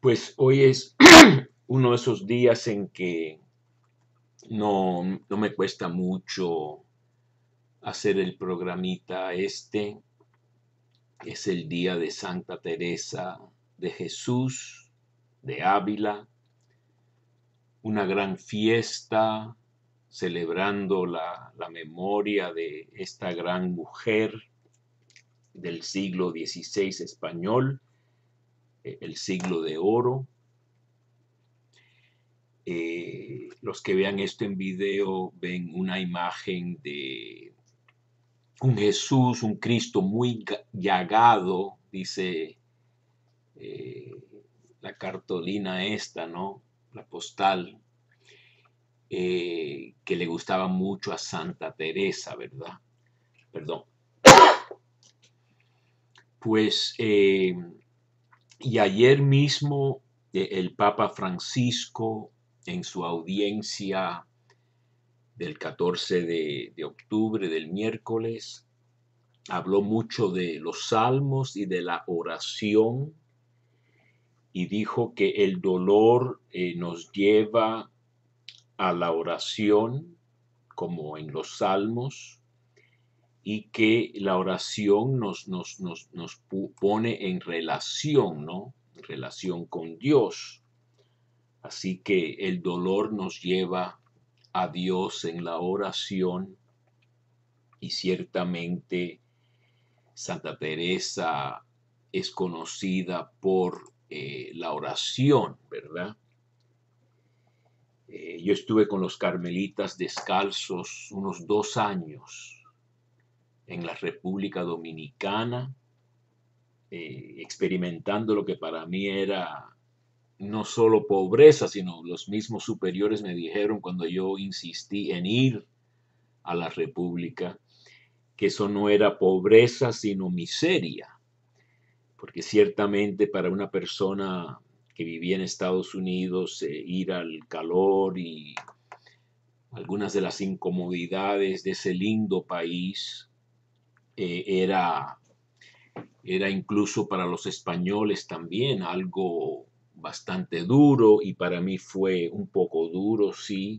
Pues hoy es uno de esos días en que no me cuesta mucho hacer el programita este. Es el día de Santa Teresa de Jesús de Ávila, una gran fiesta celebrando la memoria de esta gran mujer del siglo XVI español, el siglo de oro. Los que vean esto en video ven una imagen de un Jesús, un Cristo muy llagado, dice eh, la cartolina esta, ¿no? La postal, que le gustaba mucho a Santa Teresa, ¿verdad? Perdón. Pues, y ayer mismo el Papa Francisco, en su audiencia del 14 de octubre, del miércoles, habló mucho de los salmos y de la oración y dijo que el dolor nos lleva a la oración, como en los salmos, y que la oración nos pone en relación, ¿no? En relación con Dios. Así que el dolor nos lleva a Dios en la oración y ciertamente Santa Teresa es conocida por la oración, ¿verdad? Yo estuve con los carmelitas descalzos unos 2 años en la República Dominicana, experimentando lo que para mí era no solo pobreza, sino los mismos superiores me dijeron cuando yo insistí en ir a la República, que eso no era pobreza, sino miseria, porque ciertamente para una persona que vivía en Estados Unidos, ir al calor y algunas de las incomodidades de ese lindo país, era incluso para los españoles también algo bastante duro, y para mí fue un poco duro, sí,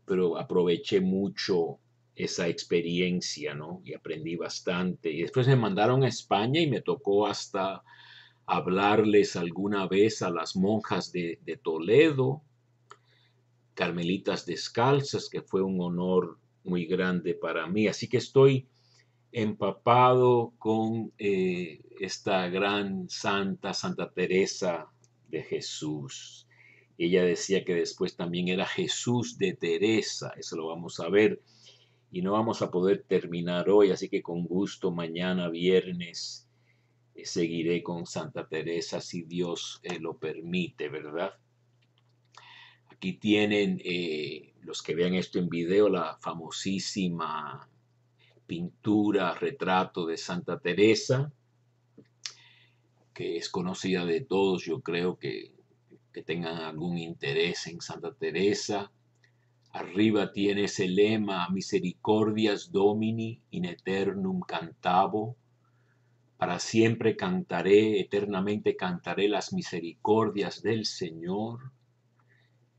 pero aproveché mucho esa experiencia, ¿no? Y aprendí bastante. Y después me mandaron a España y me tocó hasta hablarles alguna vez a las monjas de Toledo, carmelitas descalzas, que fue un honor muy grande para mí. Así que estoy empapado con esta gran santa, Santa Teresa de Jesús. Ella decía que después también era Jesús de Teresa, eso lo vamos a ver, y no vamos a poder terminar hoy, así que con gusto mañana viernes seguiré con Santa Teresa si Dios lo permite, ¿verdad? Aquí tienen los que vean esto en video, la famosísima pintura, retrato de Santa Teresa, que es conocida de todos. Yo creo que tengan algún interés en Santa Teresa. Arriba tiene ese lema, Misericordias Domini in aeternum cantabo. Para siempre cantaré, eternamente cantaré las misericordias del Señor,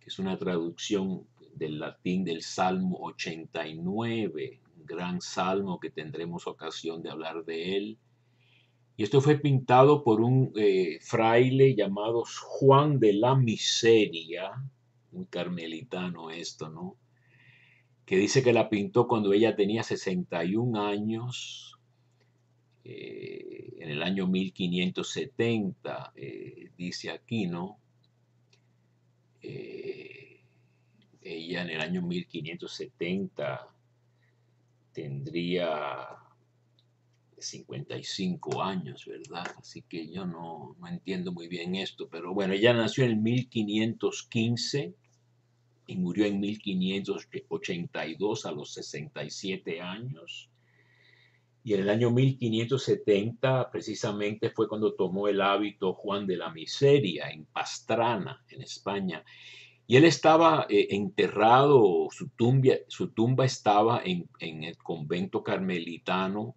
que es una traducción del latín del Salmo 89, un gran salmo que tendremos ocasión de hablar de él. Y esto fue pintado por un fraile llamado Juan de la Miseria, un carmelitano esto, ¿no? Que dice que la pintó cuando ella tenía 61 años, en el año 1570, dice aquí, ¿no? Ella en el año 1570 tendría 55 años, ¿verdad? Así que yo no entiendo muy bien esto, pero bueno, ella nació en 1515 y murió en 1582 a los 67 años. Y en el año 1570 precisamente fue cuando tomó el hábito Juan de la Miseria en Pastrana, en España. Y él estaba enterrado, su tumba estaba en el convento carmelitano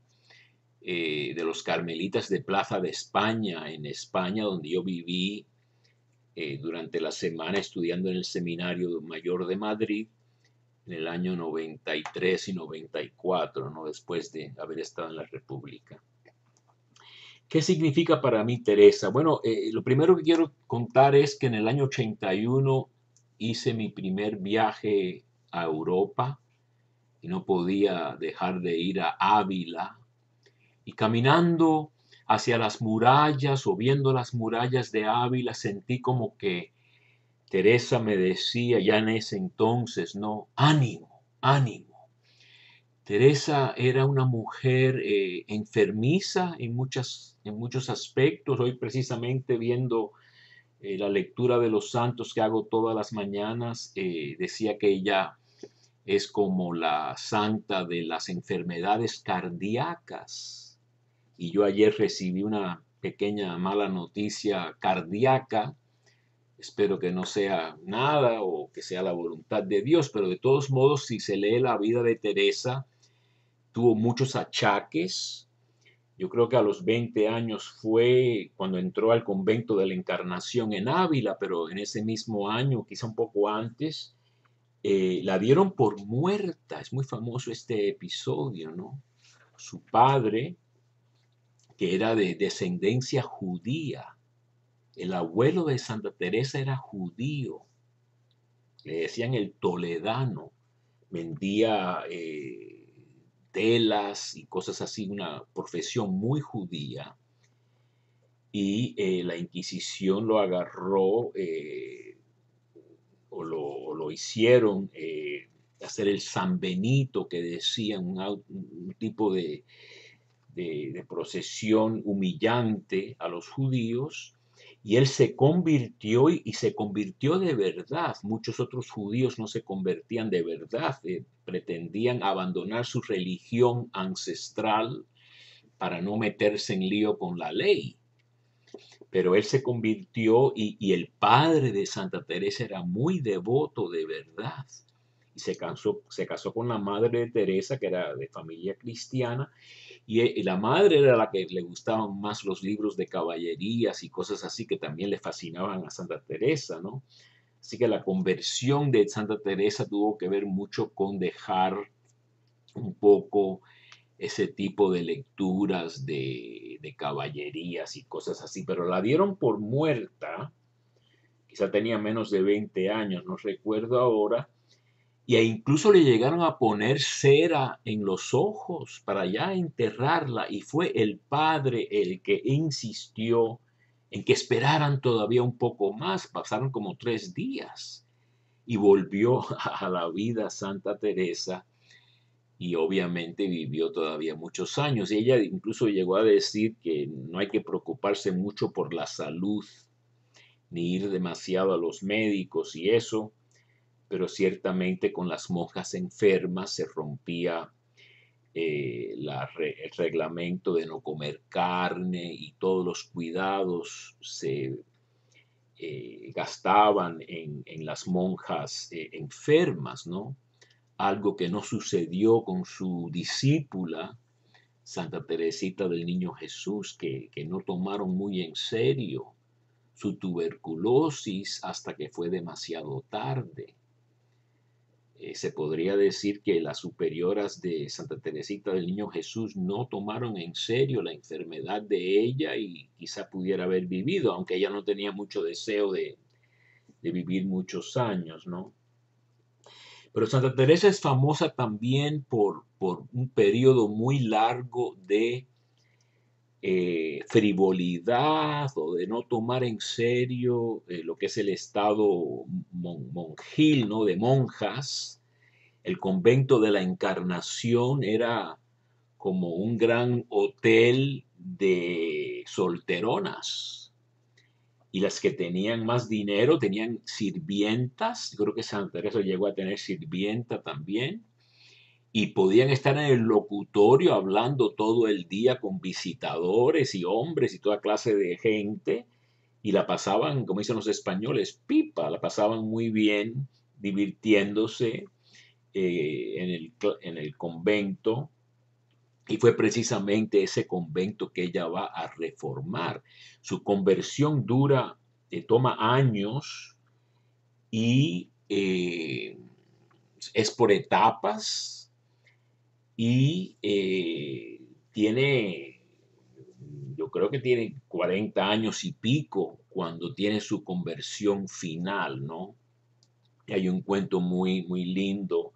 de los carmelitas de Plaza de España, en España, donde yo viví durante la semana estudiando en el Seminario Mayor de Madrid en el año 93 y 94, ¿no? Después de haber estado en la República. ¿Qué significa para mí Teresa? Bueno, lo primero que quiero contar es que en el año 81 hice mi primer viaje a Europa y no podía dejar de ir a Ávila. Y caminando hacia las murallas o viendo las murallas de Ávila, sentí como que Teresa me decía ya en ese entonces, ¿no? Ánimo, ánimo. Teresa era una mujer enfermiza en muchos aspectos. Hoy precisamente viendo la lectura de los santos que hago todas las mañanas, decía que ella es como la santa de las enfermedades cardíacas. Y yo ayer recibí una pequeña mala noticia cardíaca. Espero que no sea nada o que sea la voluntad de Dios, pero de todos modos, si se lee la vida de Teresa, tuvo muchos achaques. Yo creo que a los 20 años fue cuando entró al convento de la Encarnación en Ávila, pero en ese mismo año, quizá un poco antes, la dieron por muerta. Es muy famoso este episodio, ¿no? Su padre, que era de descendencia judía, el abuelo de Santa Teresa era judío, le decían el toledano, vendía telas y cosas así, una profesión muy judía, y la Inquisición lo agarró o lo hicieron hacer el San Benito, que decían, un tipo de procesión humillante a los judíos, y él se convirtió y se convirtió de verdad. Muchos otros judíos no se convertían de verdad, pretendían abandonar su religión ancestral para no meterse en lío con la ley. Pero él se convirtió y el padre de Santa Teresa era muy devoto de verdad. Y se casó con la madre de Teresa, que era de familia cristiana, y la madre era la que le gustaban más los libros de caballerías y cosas así que también le fascinaban a Santa Teresa, ¿no? Así que la conversión de Santa Teresa tuvo que ver mucho con dejar un poco ese tipo de lecturas de caballerías y cosas así, pero la dieron por muerta, quizá tenía menos de 20 años, no recuerdo ahora, e incluso le llegaron a poner cera en los ojos para ya enterrarla, y fue el padre el que insistió en que esperaran todavía un poco más. Pasaron como 3 días y volvió a la vida Santa Teresa, y obviamente vivió todavía muchos años. Y ella incluso llegó a decir que no hay que preocuparse mucho por la salud, ni ir demasiado a los médicos y eso, pero ciertamente con las monjas enfermas se rompía el reglamento de no comer carne, y todos los cuidados se gastaban en las monjas enfermas, ¿no? Algo que no sucedió con su discípula, Santa Teresita del Niño Jesús, que no tomaron muy en serio su tuberculosis hasta que fue demasiado tarde. Se podría decir que las superioras de Santa Teresita del Niño Jesús no tomaron en serio la enfermedad de ella, y quizá pudiera haber vivido, aunque ella no tenía mucho deseo de vivir muchos años, ¿no? Pero Santa Teresa es famosa también por un periodo muy largo de frivolidad o de no tomar en serio lo que es el estado monjil, ¿no? De monjas. El convento de la Encarnación era como un gran hotel de solteronas, y las que tenían más dinero tenían sirvientas. Yo creo que Santa Teresa llegó a tener sirvienta también, y podían estar en el locutorio hablando todo el día con visitadores y hombres y toda clase de gente, y la pasaban, como dicen los españoles, pipa, la pasaban muy bien divirtiéndose en el convento. Y fue precisamente ese convento que ella va a reformar. Su conversión dura toma años y es por etapas y tiene, yo creo que tiene 40 años y pico cuando tiene su conversión final, ¿no? Y hay un cuento muy, muy lindo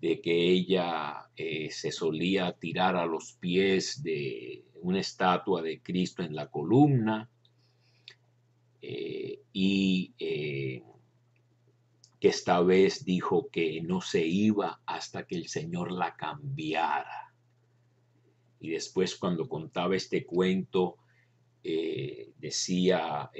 de que ella se solía tirar a los pies de una estatua de Cristo en la columna y que esta vez dijo que no se iba hasta que el Señor la cambiara. Y después cuando contaba este cuento, decía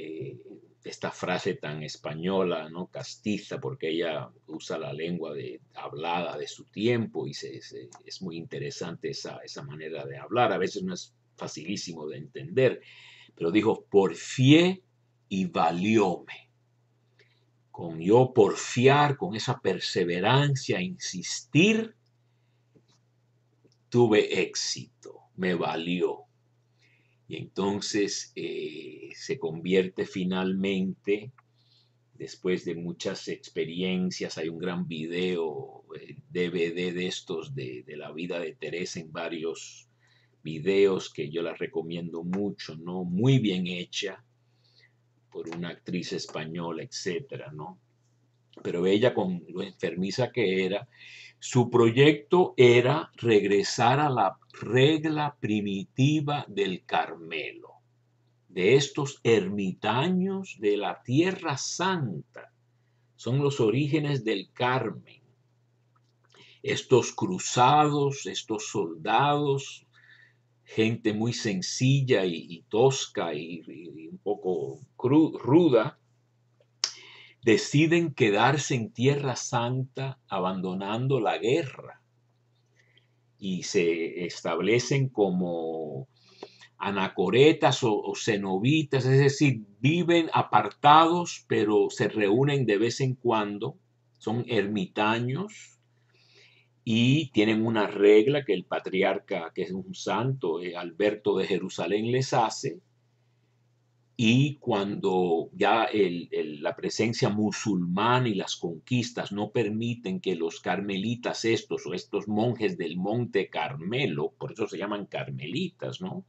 esta frase tan española, ¿no? Castiza, porque ella usa la lengua hablada de su tiempo y es muy interesante esa manera de hablar. A veces no es facilísimo de entender, pero dijo, porfié y valióme. Con yo porfiar, con esa perseverancia, insistir, tuve éxito, me valió. Y entonces se convierte finalmente, después de muchas experiencias, hay un gran video, DVD de estos de la vida de Teresa en varios videos que yo las recomiendo mucho, ¿no? Muy bien hecha por una actriz española, etcétera, ¿no? Pero ella, con lo enfermiza que era, su proyecto era regresar a la regla primitiva del Carmelo, de estos ermitaños de la Tierra Santa. Son los orígenes del Carmen. Estos cruzados, estos soldados, gente muy sencilla y tosca y un poco ruda, deciden quedarse en Tierra Santa abandonando la guerra y se establecen como anacoretas o cenobitas, es decir, viven apartados, pero se reúnen de vez en cuando, son ermitaños y tienen una regla que el patriarca, que es un santo, Alberto de Jerusalén, les hace. Y cuando ya la presencia musulmana y las conquistas no permiten que los carmelitas estos o estos monjes del Monte Carmelo, por eso se llaman carmelitas, ¿no?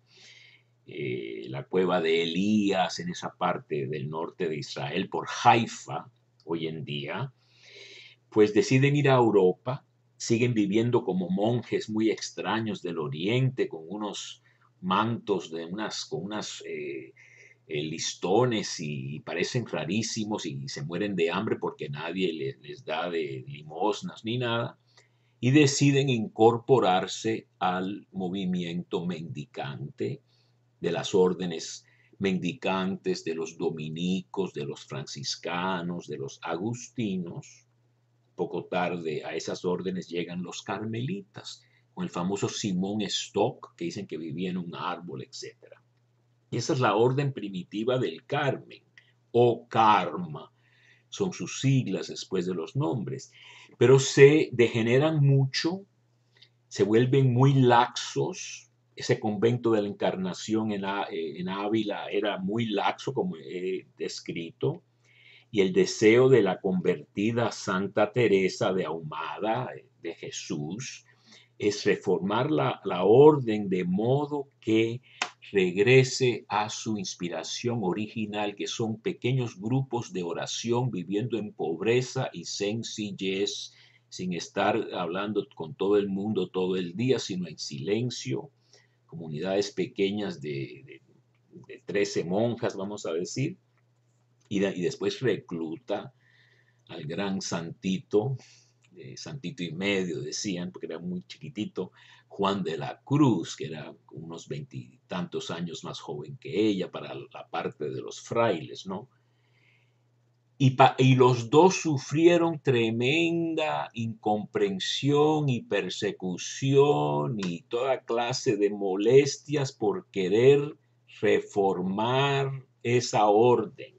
La cueva de Elías en esa parte del norte de Israel, por Haifa, hoy en día, pues deciden ir a Europa, siguen viviendo como monjes muy extraños del Oriente, con unos mantos con unas listones y parecen rarísimos y se mueren de hambre porque nadie les da de limosnas ni nada, y deciden incorporarse al movimiento mendicante de las órdenes mendicantes, de los dominicos, de los franciscanos, de los agustinos. Poco tarde a esas órdenes llegan los carmelitas, con el famoso Simón Stock, que dicen que vivía en un árbol, etc. Y esa es la orden primitiva del Carmen, o Karma, son sus siglas después de los nombres, pero se degeneran mucho, se vuelven muy laxos. Ese convento de la Encarnación en Ávila era muy laxo, como he descrito, y el deseo de la convertida Santa Teresa de Ahumada, de Jesús, es reformar la orden de modo que regrese a su inspiración original, que son pequeños grupos de oración viviendo en pobreza y sencillez, sin estar hablando con todo el mundo todo el día, sino en silencio, comunidades pequeñas de 13 monjas, vamos a decir, y después recluta al gran santito, santito y medio decían, porque era muy chiquitito, Juan de la Cruz, que era unos 20 años más joven que ella para la parte de los frailes, ¿no? Y los dos sufrieron tremenda incomprensión y persecución y toda clase de molestias por querer reformar esa orden.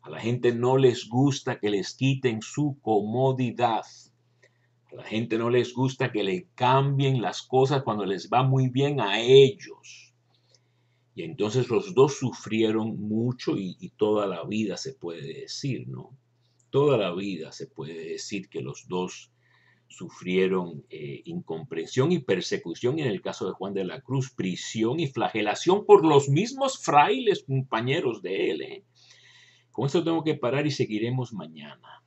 A la gente no les gusta que les quiten su comodidad. A la gente no les gusta que le cambien las cosas cuando les va muy bien a ellos. Y entonces los dos sufrieron mucho y toda la vida se puede decir, ¿no? Toda la vida se puede decir que los dos sufrieron incomprensión y persecución, y en el caso de Juan de la Cruz, prisión y flagelación por los mismos frailes compañeros de él. Con esto tengo que parar y seguiremos mañana.